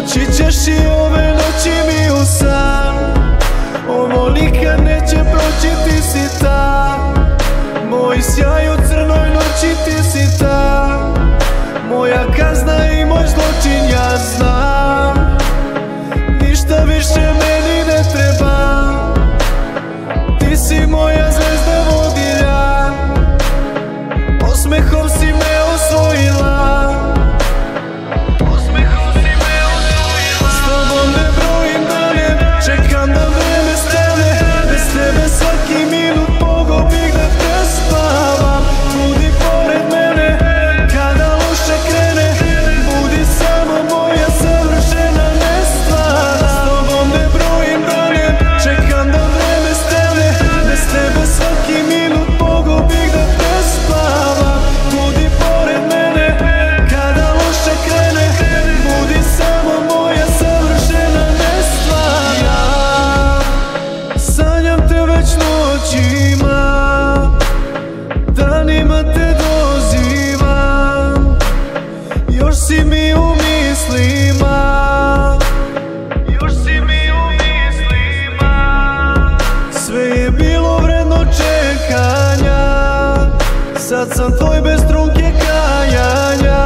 Doći ćeš i ove noći mi u san. Ovo nikad neće proći, ti si ta. Moj sjaj u crnoj noći, ti si ta. Moja kazna i moj zločin, ja znam. Ništa više meni ne treba. Ti si moja zvezda vodilja. Osmehom si me osvojila. S tobom ne brojim dane, čekam da vreme stane. Bez tebe svaki minut mogao bih da prespavam. Budi pored mene kada loše krene. Budi samo moja savršena nestvarna. S tobom ne brojim dane, čekam da vreme stane. Bez tebe svaki minut mogao bih da prespavam. Budi pored mene kada loše krene. Budi samo moja savršena nestvarna. Sanjam te već noćima, danima te dozivam. Još si mi u mislima. Sve je bilo vredno čekanja. Sad sam tvoj bez trunke kajanja.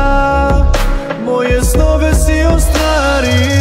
Moje snove si ostvario.